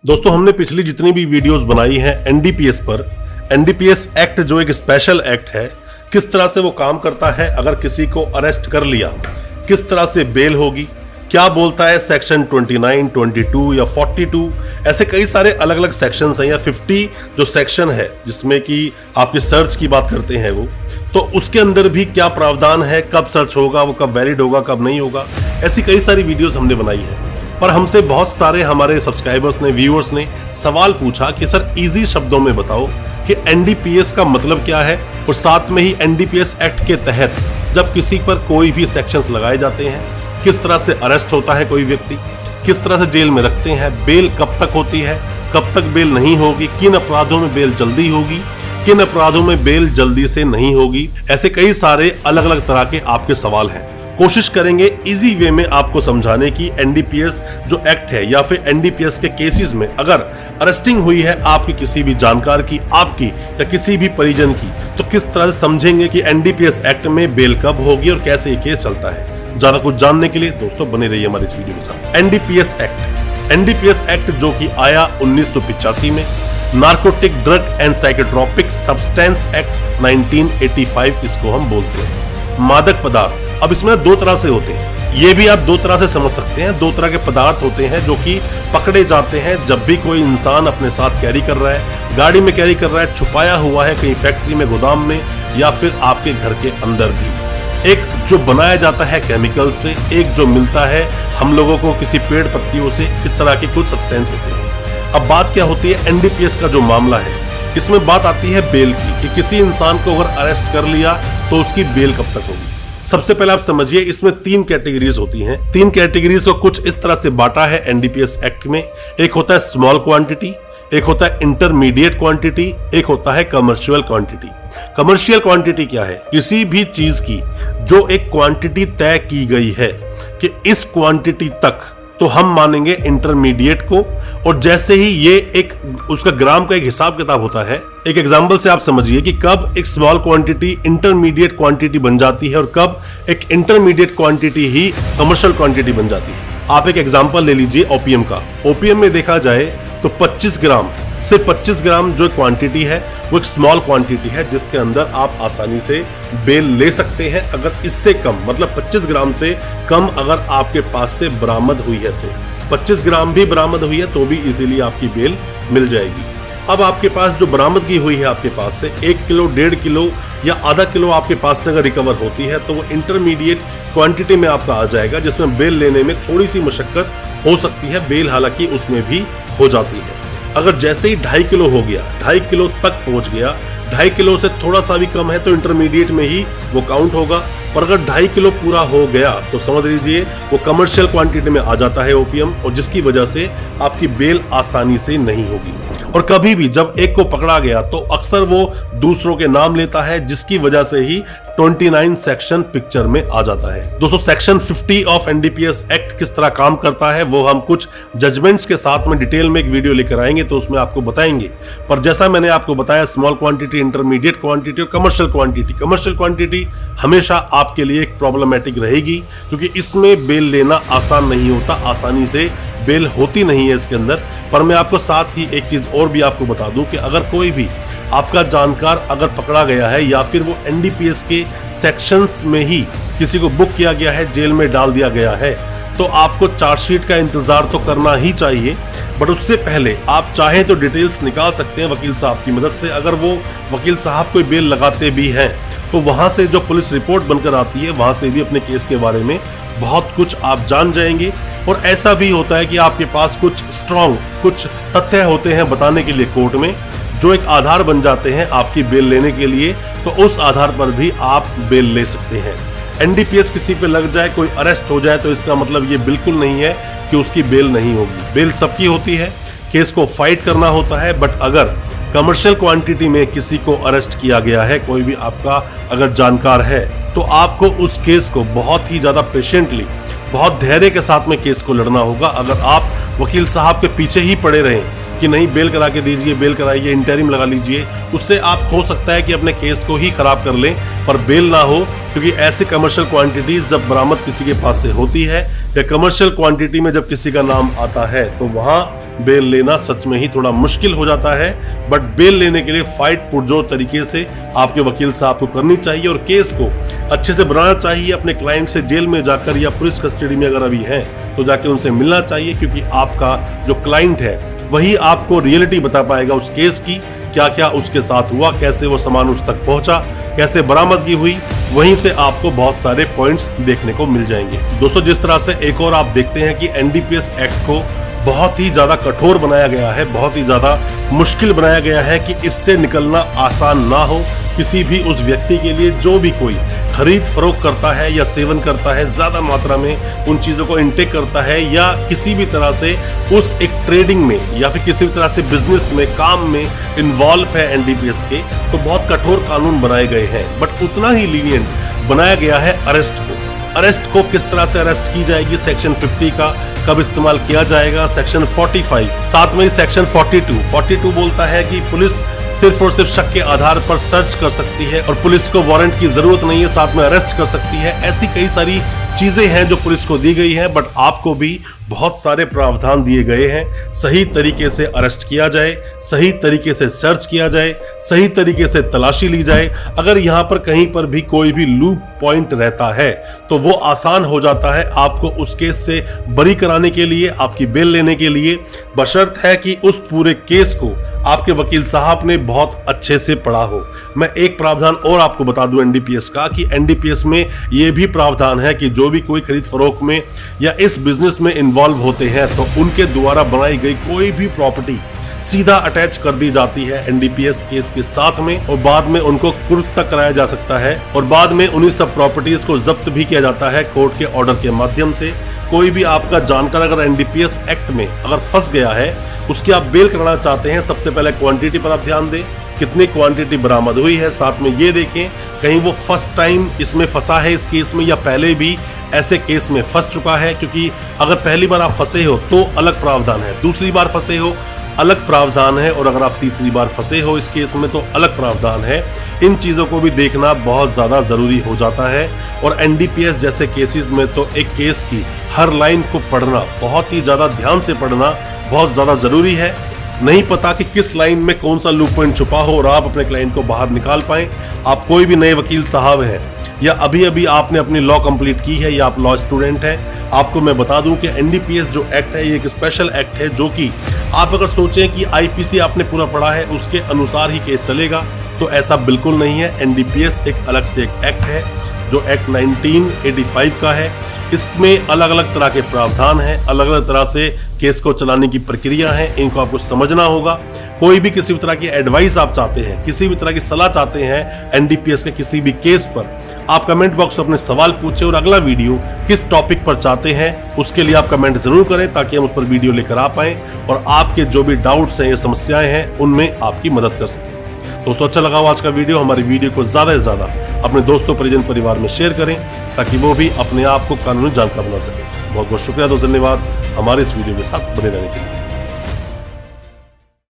दोस्तों हमने पिछली जितनी भी वीडियोस बनाई हैं एनडीपीएस पर, एनडीपीएस एक्ट जो एक स्पेशल एक्ट है, किस तरह से वो काम करता है, अगर किसी को अरेस्ट कर लिया किस तरह से बेल होगी, क्या बोलता है सेक्शन 29, 22 या 42, ऐसे कई सारे अलग अलग सेक्शंस हैं, या 50 जो सेक्शन है जिसमें कि आपके सर्च की बात करते हैं वो, तो उसके अंदर भी क्या प्रावधान है, कब सर्च होगा, वो कब वैलिड होगा, कब नहीं होगा, ऐसी कई सारी वीडियोस हमने बनाई है। पर हमसे बहुत सारे हमारे सब्सक्राइबर्स ने, व्यूअर्स ने सवाल पूछा कि सर इजी शब्दों में बताओ कि एनडीपीएस का मतलब क्या है, और साथ में ही एनडीपीएस एक्ट के तहत जब किसी पर कोई भी सेक्शंस लगाए जाते हैं, किस तरह से अरेस्ट होता है कोई व्यक्ति, किस तरह से जेल में रखते हैं, बेल कब तक होती है, कब तक बेल नहीं होगी, किन अपराधों में बेल जल्दी होगी, किन अपराधों में बेल जल्दी से नहीं होगी, ऐसे कई सारे अलग अलग तरह के आपके सवाल हैं। कोशिश करेंगे इजी वे में आपको समझाने की एनडीपीएस जो एक्ट है, या फिर एनडीपीएस के केसेस में अगर अरेस्टिंग हुई है आपकी किसी भी जानकार की, आपकी या किसी भी परिजन की, तो किस तरह से समझेंगे कि एनडीपीएस एक्ट में बेल कब होगी और कैसे ये केस चलता है। ज्यादा कुछ जानने के लिए दोस्तों बने रहिए हमारे इस वीडियो के साथ। एनडीपीएस एक्ट जो कि आया 1985 में, narcotic drug and psychotropic substance act 1985 इसको हम बोलते हैं। मादक पदार्थ अब इसमें दो तरह से होते हैं, ये भी आप दो तरह से समझ सकते हैं। दो तरह के पदार्थ होते हैं जो कि पकड़े जाते हैं जब भी कोई इंसान अपने साथ कैरी कर रहा है, गाड़ी में कैरी कर रहा है, छुपाया हुआ है कहीं फैक्ट्री में, गोदाम में, या फिर आपके घर के अंदर भी। एक जो बनाया जाता है केमिकल से, एक जो मिलता है हम लोगों को किसी पेड़ पत्तियों से, इस तरह के कुछ सब्सटेंस होते हैं। अब बात क्या होती है एनडीपीएस का जो मामला है, इसमें बात आती है बेल की, कि किसी इंसान को अगर अरेस्ट कर लिया तो उसकी बेल कब तक होगी। सबसे पहले आप समझिए इसमें तीन कैटेगरीज होती हैं। तीन कैटेगरीज को कुछ इस तरह से बांटा है एनडीपीएस एक्ट में। एक होता है स्मॉल क्वांटिटी, एक होता है इंटरमीडिएट क्वांटिटी, एक होता है कमर्शियल क्वांटिटी। कमर्शियल क्वांटिटी क्या है? किसी भी चीज की जो एक क्वांटिटी तय की गई है कि इस क्वांटिटी तक, तो हम मानेंगे इंटरमीडिएट को, और जैसे ही ये एक उसका ग्राम का एक हिसाब किताब होता है। एक एग्जांपल से आप समझिए कि कब एक स्मॉल क्वांटिटी इंटरमीडिएट क्वांटिटी बन जाती है और कब एक इंटरमीडिएट क्वांटिटी ही कमर्शियल क्वांटिटी बन जाती है। आप एक एग्जांपल ले लीजिए ओपीएम का। ओपीएम में देखा जाए तो 25 ग्राम, सिर्फ 25 ग्राम जो क्वांटिटी है वो एक स्मॉल क्वांटिटी है जिसके अंदर आप आसानी से बेल ले सकते हैं। अगर इससे कम, मतलब 25 ग्राम से कम अगर आपके पास से बरामद हुई है, तो 25 ग्राम भी बरामद हुई है तो भी इजीली आपकी बेल मिल जाएगी। अब आपके पास जो बरामदगी हुई है आपके पास से 1 किलो, 1.5 किलो या आधा किलो आपके पास से अगर रिकवर होती है, तो वो इंटरमीडिएट क्वांटिटी में आपका आ जाएगा, जिसमें बेल लेने में थोड़ी सी मशक्कत हो सकती है। बेल हालांकि उसमें भी हो जाती है। अगर जैसे ही 2.5 किलो हो गया, 2.5 किलो तक पहुंच गया, 2.5 किलो से थोड़ा सा भी कम है तो इंटरमीडिएट में ही वो काउंट होगा। पर अगर 2.5 किलो पूरा हो गया तो समझ लीजिए वो कमर्शियल क्वांटिटी में आ जाता है ओपीएम, और जिसकी वजह से आपकी बेल आसानी से नहीं होगी। और कभी भी जब एक को पकड़ा गया तो अक्सर वो दूसरों के नाम लेता है, जिसकी वजह से ही 29 सेक्शन पिक्चर में आ जाता है। दोस्तों सेक्शन 50 ऑफ एनडीपीएस एक्ट किस तरह काम करता है वो हम कुछ जजमेंट्स के साथ में डिटेल में एक वीडियो लेकर आएंगे, तो उसमें आपको बताएंगे। पर जैसा मैंने आपको बताया, स्मॉल क्वांटिटी, इंटरमीडिएट क्वांटिटी और कमर्शियल क्वांटिटी हमेशा आपके लिए एक प्रॉब्लमेटिक रहेगी, क्योंकि इसमें बेल लेना आसान नहीं होता, आसानी से बेल होती नहीं है इसके अंदर। पर मैं आपको साथ ही एक चीज और भी आपको बता दूं कि अगर कोई भी आपका जानकार अगर पकड़ा गया है, या फिर वो एनडीपीएस के सेक्शंस में ही किसी को बुक किया गया है, जेल में डाल दिया गया है, तो आपको चार्जशीट का इंतजार तो करना ही चाहिए। बट उससे पहले आप चाहें तो डिटेल्स निकाल सकते हैं वकील साहब की मदद से। अगर वो वकील साहब कोई बेल लगाते भी हैं तो वहां से जो पुलिस रिपोर्ट बनकर आती है, वहां से भी अपने केस के बारे में बहुत कुछ आप जान जाएंगे। और ऐसा भी होता है कि आपके पास कुछ स्ट्रॉन्ग कुछ तथ्य होते हैं बताने के लिए कोर्ट में, जो एक आधार बन जाते हैं आपकी बेल लेने के लिए, तो उस आधार पर भी आप बेल ले सकते हैं। एनडीपीएस किसी पे लग जाए, कोई अरेस्ट हो जाए, तो इसका मतलब ये बिल्कुल नहीं है कि उसकी बेल नहीं होगी। बेल सबकी होती है, केस को फाइट करना होता है। बट अगर कमर्शियल क्वांटिटी में किसी को अरेस्ट किया गया है, कोई भी आपका अगर जानकार है, तो आपको उस केस को बहुत ही ज्यादा पेशेंटली, बहुत धैर्य के साथ में केस को लड़ना होगा। अगर आप वकील साहब के पीछे ही पड़े रहें कि नहीं बेल करा के दीजिए, बेल कराइए, इंटरिम लगा लीजिए, उससे आप हो सकता है कि अपने केस को ही खराब कर लें, पर बेल ना हो। क्योंकि ऐसे कमर्शियल क्वांटिटीज जब बरामद किसी के पास से होती है, या कमर्शियल क्वांटिटी में जब किसी का नाम आता है, तो वहां बेल लेना सच में ही थोड़ा मुश्किल हो जाता है। बट बेल लेने के लिए फाइट पुरजोर तरीके से आपके वकील साहब को करनी चाहिए और केस को अच्छे से बनाना चाहिए। अपने क्लाइंट से जेल में जाकर या पुलिस कस्टडी में अगर अभी है तो जाके उनसे मिलना चाहिए, क्योंकि आपका जो क्लाइंट है वही आपको रियलिटी बता पाएगा उस केस की, क्या क्या उसके साथ हुआ, कैसे वो सामान उस तक पहुंचा, कैसे बरामदगी हुई। वहीं से आपको बहुत सारे पॉइंट्स देखने को मिल जाएंगे। दोस्तों, जिस तरह से एक और आप देखते हैं कि एनडीपीएस एक्ट को बहुत ही ज्यादा कठोर बनाया गया है, बहुत ही ज्यादा मुश्किल बनाया गया है कि इससे निकलना आसान ना हो किसी भी उस व्यक्ति के लिए जो भी कोई खरीद फरोख्त करता है या सेवन करता है, ज्यादा मात्रा में उन चीजों को इनटेक करता है या किसी भी तरह से उस एक ट्रेडिंग में या फिर किसी भी तरह से बिजनेस में, काम में इन्वॉल्व है एनडीपीएस के, तो बहुत कठोर कानून बनाए गए हैं। बट उतना ही लीनियंट बनाया गया है अरेस्ट को। अरेस्ट को किस तरह से अरेस्ट की जाएगी, सेक्शन 50 का कब इस्तेमाल किया जाएगा, सेक्शन 45, साथ में सेक्शन 42 बोलता है कि पुलिस सिर्फ और सिर्फ शक के आधार पर सर्च कर सकती है और पुलिस को वारंट की जरूरत नहीं है, साथ में अरेस्ट कर सकती है। ऐसी कई सारी चीजें हैं जो पुलिस को दी गई है, बट आपको भी बहुत सारे प्रावधान दिए गए हैं। सही तरीके से अरेस्ट किया जाए, सही तरीके से सर्च किया जाए, सही तरीके से तलाशी ली जाए। अगर यहाँ पर कहीं पर भी कोई भी लूप पॉइंट रहता है तो वो आसान हो जाता है आपको उस केस से बरी कराने के लिए, आपकी बेल लेने के लिए, बशर्त है कि उस पूरे केस को आपके वकील साहब ने बहुत अच्छे से पढ़ा हो। मैं एक प्रावधान और आपको बता दूं एनडीपीएस का, कि एनडीपीएस में यह भी प्रावधान है कि जो भी कोई खरीद फरोख्त में या इस बिजनेस में इन्वॉल्व होते हैं तो उनके द्वारा बनाई गई कोई भी प्रॉपर्टी सीधा अटैच कर दी जाती है एनडीपीएस केस के साथ में, और बाद में उनको कुर्क तक कराया जा सकता है और बाद में उन्हीं सब प्रॉपर्टीज को जब्त भी किया जाता है कोर्ट के ऑर्डर के माध्यम से। कोई भी आपका जानकार अगर एनडीपीएस एक्ट में अगर फंस गया है, उसकी आप बेल कराना चाहते हैं, सबसे पहले क्वांटिटी पर आप ध्यान दें, कितनी क्वांटिटी बरामद हुई है। साथ में ये देखें कहीं वो फर्स्ट टाइम इसमें फंसा है इस केस में या पहले भी ऐसे केस में फंस चुका है, क्योंकि अगर पहली बार आप फंसे हो तो अलग प्रावधान है, दूसरी बार फंसे हो अलग प्रावधान है, और अगर आप तीसरी बार फंसे हो इस केस में तो अलग प्रावधान है। इन चीजों को भी देखना बहुत ज्यादा जरूरी हो जाता है। और एनडीपीएस जैसे केसेस में तो एक केस की हर लाइन को पढ़ना, बहुत ही ज्यादा ध्यान से पढ़ना बहुत ज्यादा जरूरी है। नहीं पता कि किस लाइन में कौन सा लूप पॉइंट छुपा हो और आप अपने क्लाइंट को बाहर निकाल पाएं। आप कोई भी नए वकील साहब हैं या अभी अभी आपने अपनी लॉ कंप्लीट की है या आप लॉ स्टूडेंट हैं, आपको मैं बता दूं कि एनडीपीएस जो एक्ट है ये एक स्पेशल एक्ट है, जो कि आप अगर सोचें कि आईपीसी आपने पूरा पढ़ा है उसके अनुसार ही केस चलेगा, तो ऐसा बिल्कुल नहीं है। एनडीपीएस एक अलग से एक एक्ट है जो एक्ट 1985 का है। इसमें अलग अलग तरह के प्रावधान हैं, अलग अलग तरह से केस को चलाने की प्रक्रिया है, इनको आपको समझना होगा। कोई भी किसी भी तरह की एडवाइस आप चाहते हैं, किसी भी तरह की सलाह चाहते हैं एनडीपीएस के किसी भी केस पर, आप कमेंट बॉक्स में अपने सवाल पूछें और अगला वीडियो किस टॉपिक पर चाहते हैं उसके लिए आप कमेंट जरूर करें, ताकि हम उस पर वीडियो लेकर आ पाएं और आपके जो भी डाउट्स हैं या समस्याएं हैं उनमें आपकी मदद कर सकें। दोस्तों, अच्छा लगा हो आज का वीडियो, हमारी वीडियो को ज्यादा से ज्यादा अपने दोस्तों, परिजन, परिवार में शेयर करें ताकि वो भी अपने आप को कानूनी जानकार बना सके। बहुत बहुत शुक्रिया, दोस्तों, धन्यवाद हमारे इस वीडियो के साथ बने रहने के लिए।